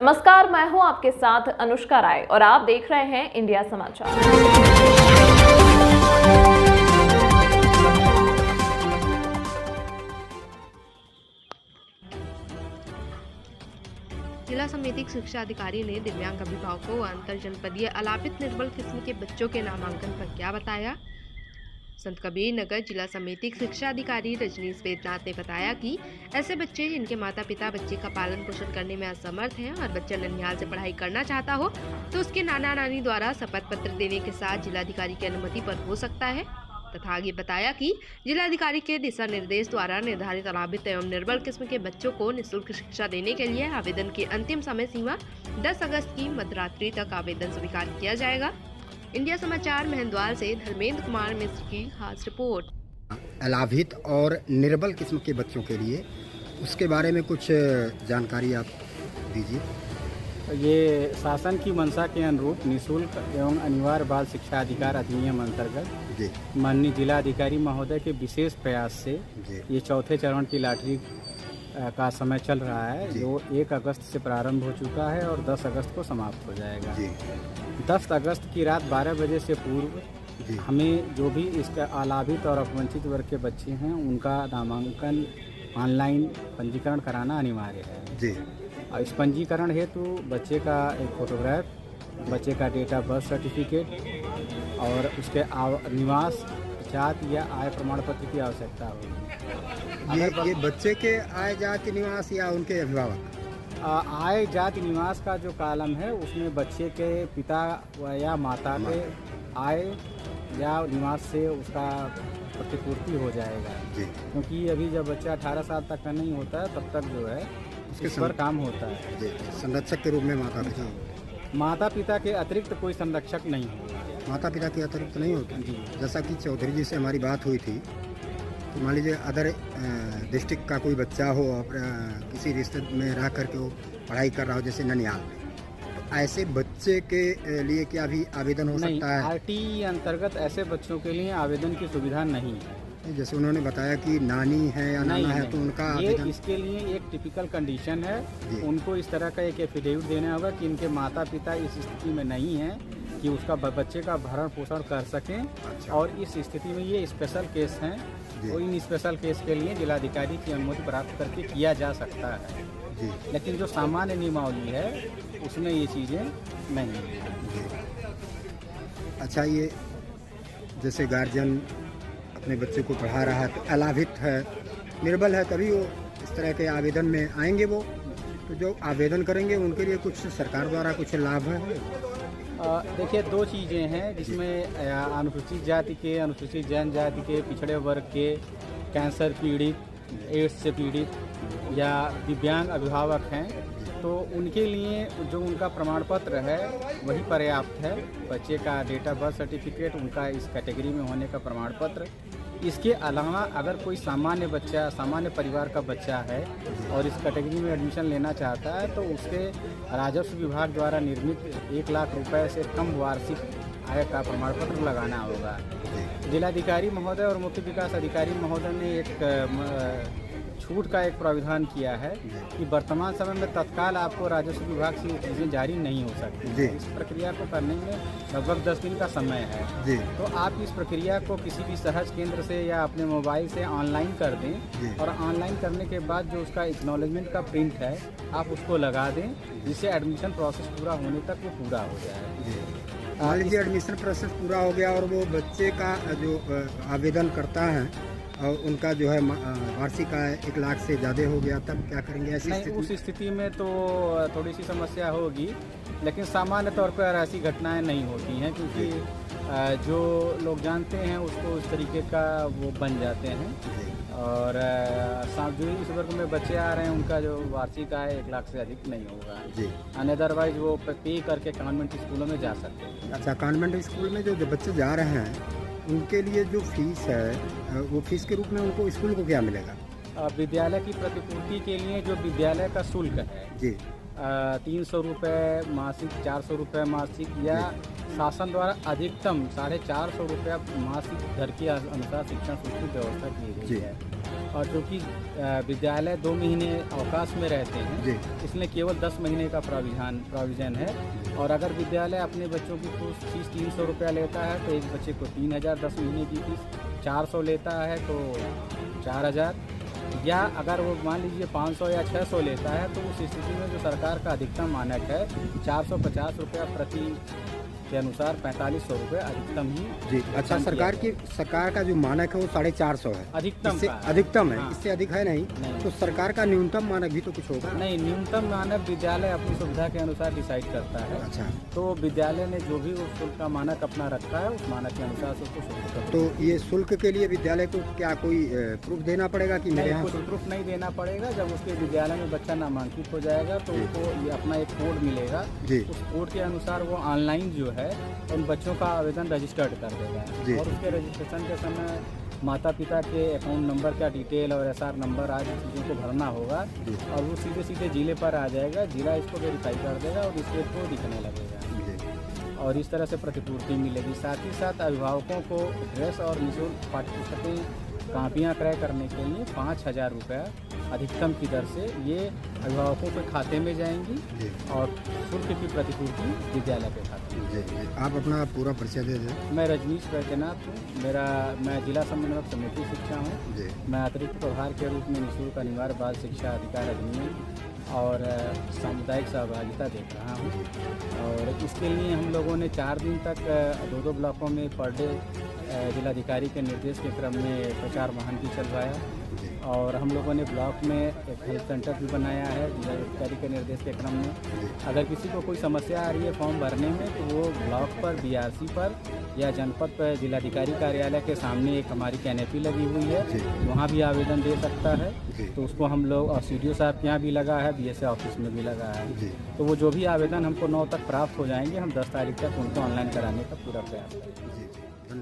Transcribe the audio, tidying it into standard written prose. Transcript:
नमस्कार, मैं हूं आपके साथ अनुष्का राय और आप देख रहे हैं इंडिया समाचार। जिला समिति शिक्षा अधिकारी ने दिव्यांग अभिभावकों व अंतर जनपदीय अलापित निर्बल किस्म के बच्चों के नामांकन पर क्या बताया। संत कबीर नगर जिला समिति शिक्षा अधिकारी रजनीश वेदनाथ ने बताया कि ऐसे बच्चे जिनके माता पिता बच्चे का पालन पोषण करने में असमर्थ हैं और बच्चा ननिहाल से पढ़ाई करना चाहता हो तो उसके नाना नानी द्वारा शपथ पत्र देने के साथ जिलाधिकारी की अनुमति पर हो सकता है। तथा आगे बताया कि जिलाधिकारी के दिशा निर्देश द्वारा निर्धारित अलापित एवं निर्बल किस्म के बच्चों को निःशुल्क शिक्षा देने के लिए आवेदन की अंतिम समय सीमा 10 अगस्त की मध्यरात्रि तक आवेदन स्वीकार किया जाएगा। इंडिया समाचार महंद्वाल से धर्मेंद्र कुमार मिश्र की खास रिपोर्ट। अलाभित और निर्बल किस्म के बच्चों के लिए उसके बारे में कुछ जानकारी आप दीजिए। ये शासन की मंशा के अनुरूप निःशुल्क एवं अनिवार्य बाल शिक्षा अधिकार अधिनियम अंतर्गत माननीय जिलाधिकारी महोदय के विशेष प्रयास से ये चौथे चरण की लॉटरी का समय चल रहा है, जो 1 अगस्त से प्रारंभ हो चुका है और 10 अगस्त को समाप्त हो जाएगा। 10 अगस्त की रात 12 बजे से पूर्व हमें जो भी इसका अलाभित और अपवंचित वर्ग के बच्चे हैं उनका नामांकन ऑनलाइन पंजीकरण कराना अनिवार्य है। और इस पंजीकरण हेतु बच्चे का एक फोटोग्राफ, बच्चे का डेट ऑफ बर्थ सर्टिफिकेट और उसके निवास, जाति या आय प्रमाण पत्र की आवश्यकता होगी। ये बच्चे के आय जाति निवास या उनके अभिभावक? आय जाति निवास का जो कॉलम है उसमें बच्चे के पिता या माता के आय या निवास से उसका प्रतिपूर्ति हो जाएगा, क्योंकि अभी जब बच्चा 18 साल तक का नहीं होता है तब तक जो है इस पर काम होता है। संरक्षक के रूप में माता पिता के अतिरिक्त कोई संरक्षक नहीं होगा। माता पिता के अतिरिक्त नहीं होता जी। जैसा कि चौधरी जी से हमारी बात हुई थी, तो मान लीजिए अदर डिस्ट्रिक्ट का कोई बच्चा हो और किसी रिश्ते में रह करके वो पढ़ाई कर रहा हो, जैसे ननिहाल में, तो ऐसे बच्चे के लिए क्या भी आवेदन हो सकता है? आरटीई अंतर्गत ऐसे बच्चों के लिए आवेदन की सुविधा नहीं है। जैसे उन्होंने बताया कि नानी है या नाना है, तो उनका आवेदन इसके लिए एक टिपिकल कंडीशन है, उनको इस तरह का एक एफिडेविट देना होगा कि इनके माता पिता इस स्थिति में नहीं है कि उसका बच्चे का भरण पोषण कर सकें। और इस स्थिति में ये स्पेशल केस हैं, और इन स्पेशल केस के लिए जिलाधिकारी की अनुमति प्राप्त करके किया जा सकता है। लेकिन जो सामान्य नियमावली है उसमें ये चीज़ें नहीं हैं। अच्छा, ये जैसे गार्जियन अपने बच्चे को पढ़ा रहा है तो अलाभित है, निर्बल है, तभी वो इस तरह के आवेदन में आएंगे। वो तो जो आवेदन करेंगे उनके लिए कुछ सरकार द्वारा कुछ लाभ है? देखिए, 2 चीज़ें हैं जिसमें अनुसूचित जाति के, अनुसूचित जनजाति के, पिछड़े वर्ग के, कैंसर पीड़ित, एड्स से पीड़ित या दिव्यांग अभिभावक हैं, तो उनके लिए जो उनका प्रमाण पत्र है वही पर्याप्त है। बच्चे का डेट ऑफ बर्थ सर्टिफिकेट, उनका इस कैटेगरी में होने का प्रमाण पत्र। इसके अलावा अगर कोई सामान्य बच्चा, सामान्य परिवार का बच्चा है और इस कैटेगरी में एडमिशन लेना चाहता है तो उसके राजस्व विभाग द्वारा निर्मित 1 लाख रुपए से कम वार्षिक आय का प्रमाण पत्र लगाना होगा। जिलाधिकारी महोदय और मुख्य विकास अधिकारी महोदय ने एक छूट का एक प्राविधान किया है कि वर्तमान समय में तत्काल आपको राजस्व विभाग से चीज़ें जारी नहीं हो सकती। इस प्रक्रिया को करने में लगभग 10 दिन का समय है। तो आप इस प्रक्रिया को किसी भी सहज केंद्र से या अपने मोबाइल से ऑनलाइन कर दें, और ऑनलाइन करने के बाद जो उसका एक्नॉलेजमेंट का प्रिंट है आप उसको लगा दें, जिससे एडमिशन प्रोसेस पूरा होने तक वो पूरा हो जाए। मान लीजिए एडमिशन प्रोसेस पूरा हो गया और वो बच्चे का जो आवेदन करता है और उनका जो है वार्षिक आय 1 लाख से ज़्यादा हो गया, तब क्या करेंगे? उस स्थिति में तो थोड़ी सी समस्या होगी, लेकिन सामान्य तौर पर ऐसी घटनाएं नहीं होती हैं, क्योंकि जो लोग जानते हैं उसको उस तरीके का वो बन जाते हैं। और जो इस वर्ग में बच्चे आ रहे हैं उनका जो वार्षिक आय 1 लाख से अधिक नहीं होगा। अदरवाइज वो पे करके कॉन्वेंट स्कूलों में जा सकते हैं। अच्छा, कॉन्वेंट स्कूल में जो बच्चे जा रहे हैं उनके लिए जो फीस है, वो फीस के रूप में उनको स्कूल को क्या मिलेगा? विद्यालय की प्रतिपूर्ति के लिए जो विद्यालय का शुल्क है 300 रुपये मासिक, 400 रुपये मासिक, या शासन द्वारा अधिकतम 450 रुपया मासिक दर के अनुसार शिक्षण शुल्क की व्यवस्था की गई है। और चूँकि विद्यालय 2 महीने अवकाश में रहते हैं, जी इसलिए केवल 10 महीने का प्रोविज़न है। और अगर विद्यालय अपने बच्चों की फीस 300 रुपया लेता है तो एक बच्चे को 3000, 10 महीने की फीस 400 लेता है तो 4000, या अगर वो मान लीजिए 500 या 600 लेता है तो उस स्थिति में जो सरकार का अधिकतम मानक है 450 रुपया प्रति के अनुसार 4500 रुपये अधिकतम ही जी। अच्छा, सरकार का जो मानक है वो 450 है, अधिकतम इससे का है। अधिकतम है, हाँ। इससे अधिक है नहीं। नहीं। तो सरकार का न्यूनतम मानक भी तो कुछ होगा। नहीं, न्यूनतम मानक विद्यालय अपनी सुविधा के अनुसार डिसाइड करता है। अच्छा, तो विद्यालय ने जो भी उस शुल्क का मानक अपना रखा है उस मानक के अनुसार से उसको शुल्क करता है। तो ये शुल्क के लिए विद्यालय को क्या कोई प्रूफ देना पड़ेगा कि मेरे नहीं, यहाँ कुछ प्रूफ नहीं देना पड़ेगा। जब उसके विद्यालय में बच्चा नामांकित हो जाएगा तो जी। उसको ये अपना एक कोड मिलेगा। जी उस कोड के अनुसार वो ऑनलाइन जो है उन बच्चों का आवेदन रजिस्टर्ड कर जी। देगा। और उसके रजिस्ट्रेशन के समय माता पिता के अकाउंट नंबर का डिटेल और SR नंबर आदि चीज़ों को भरना होगा जी और वो सीधे सीधे जिले पर आ जाएगा। जिला इसको वेरीफाई कर देगा और स्टेट को दिखने लगेगा जी और इस तरह से प्रतिपूर्ति मिलेगी। साथ ही साथ अभिभावकों को ड्रेस और निःशुल्क पाठ्यपुस्तकें कापियाँ क्रय करने के लिए 5000 रुपया अधिकतम की दर से ये अभिभावकों के खाते में जाएंगी जी और शुल्क की प्रतिपूर्ति विद्यालय के खाते में। जी जी। आप अपना पूरा परिचय दे दें। मैं रजनीश वैद्यनाथ हूँ। मैं जिला समन्वयक समिति शिक्षा हूँ। जी मैं अतिरिक्त प्रभार के रूप में निःशुल्क अनिवार्य बाल शिक्षा अधिकार अधिनियम और सामुदायिक सहभागिता देख रहा हूँ। और इसके लिए हम लोगों ने 4 दिन तक 2-2 ब्लॉकों में पर डे जिलाधिकारी के निर्देश के क्रम में प्रचार वाहन भी चलवाया। जी और हम लोगों ने ब्लॉक में एक हेल्प सेंटर भी बनाया है जिलाधिकारी के निर्देश के क्रम में। जी अगर किसी को कोई समस्या आ रही है फॉर्म भरने में तो वो ब्लॉक पर, BRC पर या जनपद पर जिलाधिकारी कार्यालय के सामने एक हमारी कैनेपी लगी हुई है, जी वहाँ भी आवेदन दे सकता है। जी तो उसको हम लोग, और CDO साहब के यहाँ भी लगा है, BSA ऑफिस में भी लगा है। जी तो वो जो भी आवेदन हमको 9 तक प्राप्त हो जाएंगे, हम 10 तारीख तक उनको ऑनलाइन कराने का पूरा प्रयास करेंगे। जी। धन्यवाद।